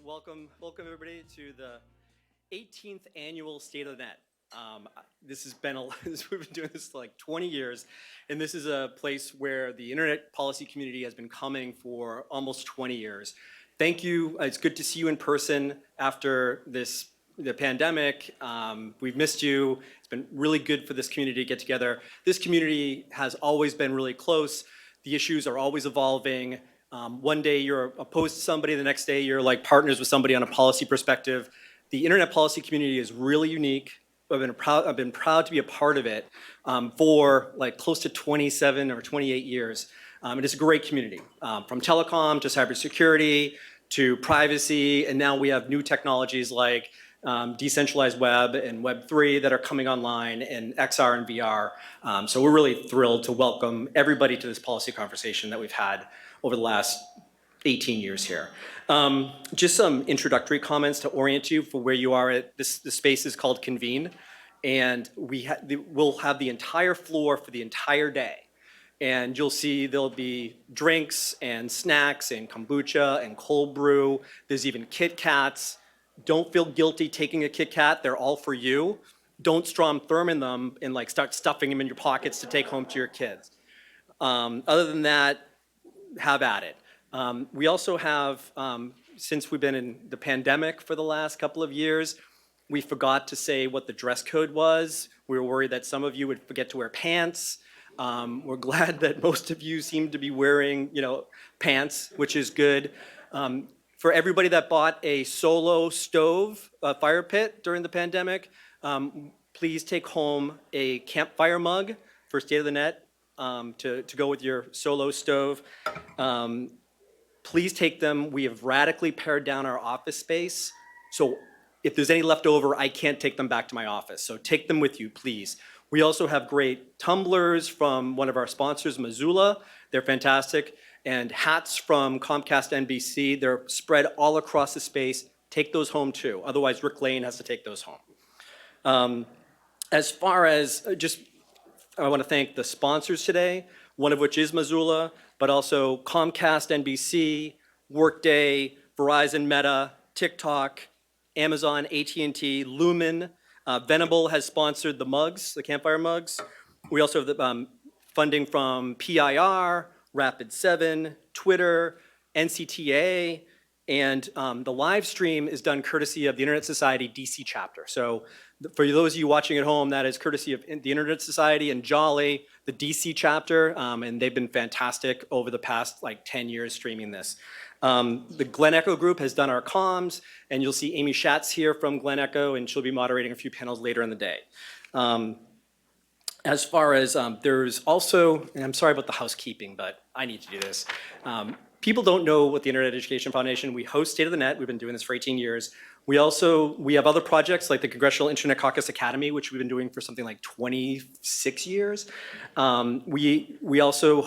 welcome everybody to the 18th annual State of the Net. This has been we've been doing this for like 20 years, and this is a place where the internet policy community has been coming for almost 20 years. Thank you. It's good to see you in person after the pandemic. We've missed you. It's been really good for this community to get together. This community has always been really close. The issues are always evolving. One day you're opposed to somebody, the next day you're like partners with somebody on a policy perspective. The internet policy community is really unique. I've been proud to be a part of it for like close to 27 or 28 years. It is a great community, from telecom to cybersecurity to privacy, and now we have new technologies like decentralized web and Web3 that are coming online, and XR and VR. So we're really thrilled to welcome everybody to this policy conversation that we've had over the last 18 years here. Just some introductory comments to orient you for where you are at this. The space is called Convene, and we'll have the entire floor for the entire day. And you'll see there'll be drinks and snacks and kombucha and cold brew. There's even Kit Kats. Don't feel guilty taking a Kit Kat. They're all for you. Don't Strom Thurmond them and like start stuffing them in your pockets to take home to your kids. Other than that, have at it. We also have, since we've been in the pandemic for the last couple of years, we forgot to say what the dress code was. We were worried that some of you would forget to wear pants. We're glad that most of you seem to be wearing, pants, which is good. For everybody that bought a solo stove, fire pit during the pandemic, please take home a campfire mug for State of the Net to go with your solo stove. Please take them. We have radically pared down our office space. So if there's any left over, I can't take them back to my office. So take them with you, please. We also have great tumblers from one of our sponsors, Missoula. They're fantastic. And hats from Comcast NBC. They're spread all across the space. Take those home too. Otherwise, Rick Lane has to take those home. As far as I want to thank the sponsors today, one of which is Missoula, but also Comcast NBC, Workday, Verizon, Meta, TikTok, Amazon, AT&T, Lumen. Venable has sponsored the mugs, the campfire mugs. We also have the funding from PIR, Rapid7, Twitter, NCTA, and the live stream is done courtesy of the Internet Society DC chapter. So for those of you watching at home, that is courtesy of the Internet Society and Jolly, the DC chapter, and they've been fantastic over the past like 10 years streaming this. The Glen Echo group has done our comms, and you'll see Amy Schatz here from Glen Echo, and she'll be moderating a few panels later in the day. As far as there's also, and I'm sorry about the housekeeping, but I need to do this. People don't know what the Internet Education Foundation, we host State of the Net. We've been doing this for 18 years. We have other projects like the Congressional Internet Caucus Academy, which we've been doing for something like 26 years. We're also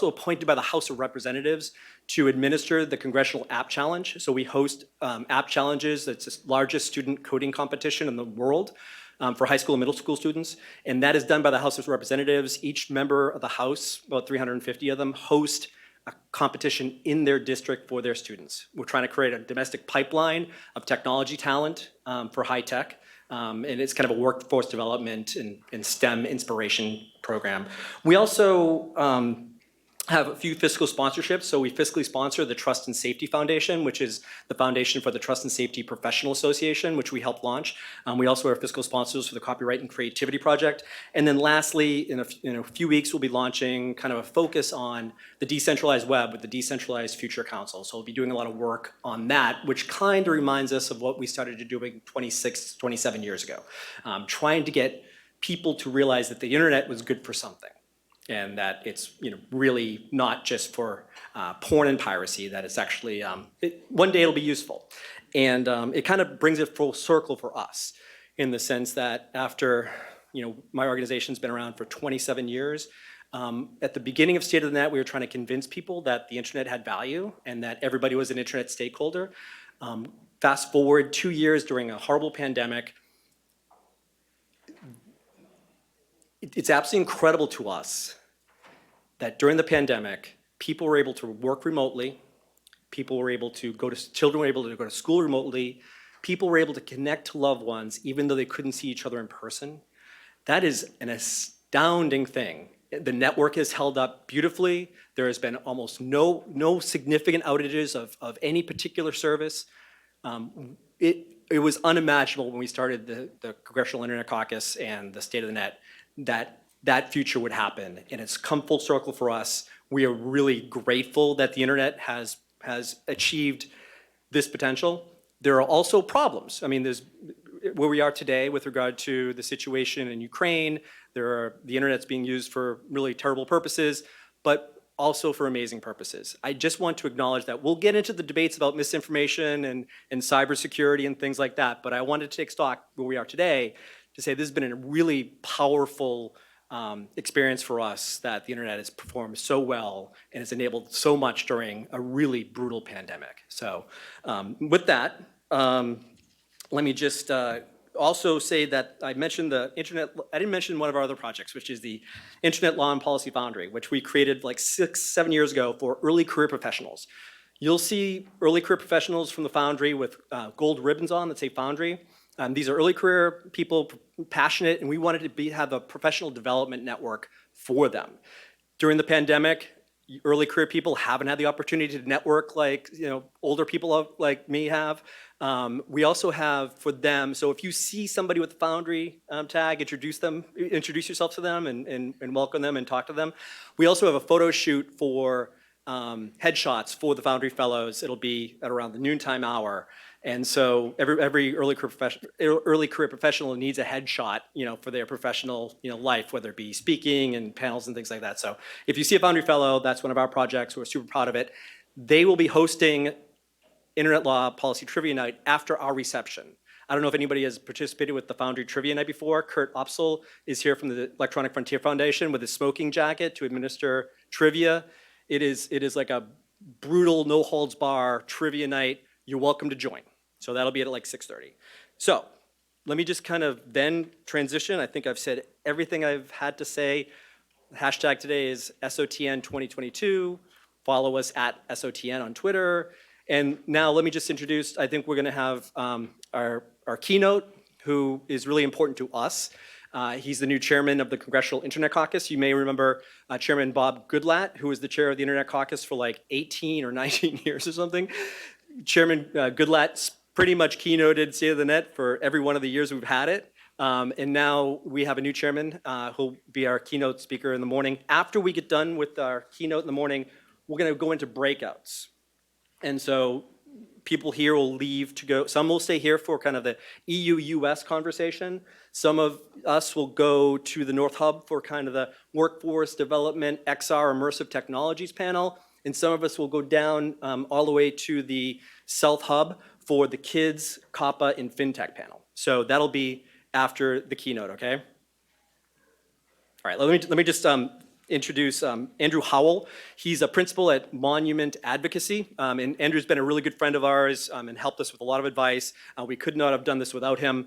appointed by the House of Representatives to administer the Congressional App Challenge. So we host app challenges. It's the largest student coding competition in the world for high school and middle school students. And that is done by the House of Representatives. Each member of the House, about 350 of them, host a competition in their district for their students. We're trying to create a domestic pipeline of technology talent for high tech. And it's kind of a workforce development and STEM inspiration program. We also have a few fiscal sponsorships. So we fiscally sponsor the Trust and Safety Foundation, which is the foundation for the Trust and Safety Professional Association, which we helped launch. We also are fiscal sponsors for the Copyright and Creativity Project. And then lastly, in a few weeks, we'll be launching kind of a focus on the decentralized web with the Decentralized Future Council. So we'll be doing a lot of work on that, which kind of reminds us of what we started doing 27 years ago. Trying to get people to realize that the internet was good for something, and that it's really not just for porn and piracy, that it's actually, one day it'll be useful. And it kind of brings it full circle for us in the sense that after, my organization's been around for 27 years, at the beginning of State of the Net, we were trying to convince people that the internet had value and that everybody was an internet stakeholder. Fast forward 2 years during a horrible pandemic, it's absolutely incredible to us that during the pandemic, people were able to work remotely, People were able to children were able to go to school remotely. People were able to connect to loved ones even though they couldn't see each other in person. That is an astounding thing. The network has held up beautifully. There has been almost no significant outages of any particular service. It was unimaginable when we started the Congressional Internet Caucus and the State of the Net that future would happen, and it's come full circle for us. We are really grateful that the internet has achieved this potential. There are also problems. I mean, there's where we are today with regard to the situation in Ukraine. The internet's being used for really terrible purposes, but also for amazing purposes. I just want to acknowledge that we'll get into the debates about misinformation and cybersecurity and things like that, but I wanted to take stock where we are today to say this has been a really powerful experience for us, that the internet has performed so well and has enabled so much during a really brutal pandemic. So with that, let me just also say that I mentioned the internet. I didn't mention one of our other projects, which is the Internet Law and Policy Foundry, which we created like 6-7 years ago for early career professionals. You'll see early career professionals from the Foundry with gold ribbons on that say Foundry. These are early career people, passionate, and we wanted to have a professional development network for them. During the pandemic, early career people haven't had the opportunity to network like older people like me have. We also have for them, so if you see somebody with the Foundry tag, introduce yourself to them and welcome them and talk to them. We also have a photo shoot for headshots for the Foundry Fellows. It'll be at around the noontime hour. And so every early career professional needs a headshot, for their professional, life, whether it be speaking and panels and things like that. So if you see a Foundry Fellow, that's one of our projects. We're super proud of it. They will be hosting Internet Law Policy Trivia Night after our reception. I don't know if anybody has participated with the Foundry Trivia Night before. Kurt Opsel is here from the Electronic Frontier Foundation with his smoking jacket to administer trivia. It is like a brutal, no holds bar trivia night. You're welcome to join. So that'll be at like 6:30. So let me just kind of then transition. I think I've said everything I've had to say. The hashtag today is SOTN 2022. Follow us at SOTN on Twitter. And now let me just introduce, I think we're gonna have our keynote, who is really important to us. He's the new chairman of the Congressional Internet Caucus. You may remember Chairman Bob Goodlatte, who was the chair of the Internet Caucus for like 18 or 19 years or something. Chairman Goodlatte pretty much keynoted State of the Net for every one of the years we've had it. And now we have a new chairman who'll be our keynote speaker in the morning. After we get done with our keynote in the morning, we're gonna go into breakouts. And so people here will leave to go, some will stay here for kind of the EU-US conversation. Some of us will go to the North Hub for kind of the workforce development, XR, immersive technologies panel. And some of us will go down all the way to the South Hub for the kids, COPPA, and FinTech panel. So that'll be after the keynote, okay? All right, let me just introduce Andrew Howell. He's a principal at Monument Advocacy, and Andrew's been a really good friend of ours and helped us with a lot of advice. We could not have done this without him,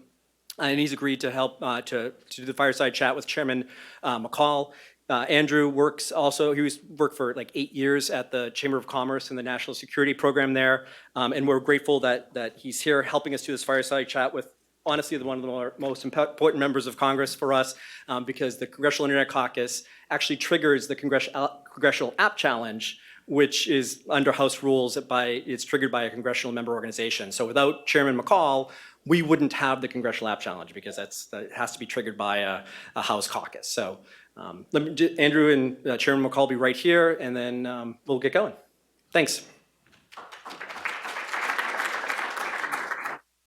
and he's agreed to help to do the fireside chat with Chairman McCall. Andrew works also, worked for like 8 years at the Chamber of Commerce and the National Security Program there, and we're grateful that he's here helping us do this fireside chat with honestly one of the most important members of Congress for us, because the Congressional Internet Caucus actually triggers the Congressional App Challenge, which is under House rules. It's triggered by a congressional member organization. So without Chairman McCall, we wouldn't have the Congressional App Challenge because that has to be triggered by a House caucus. So Andrew and Chairman McCall will be right here, and then we'll get going. Thanks.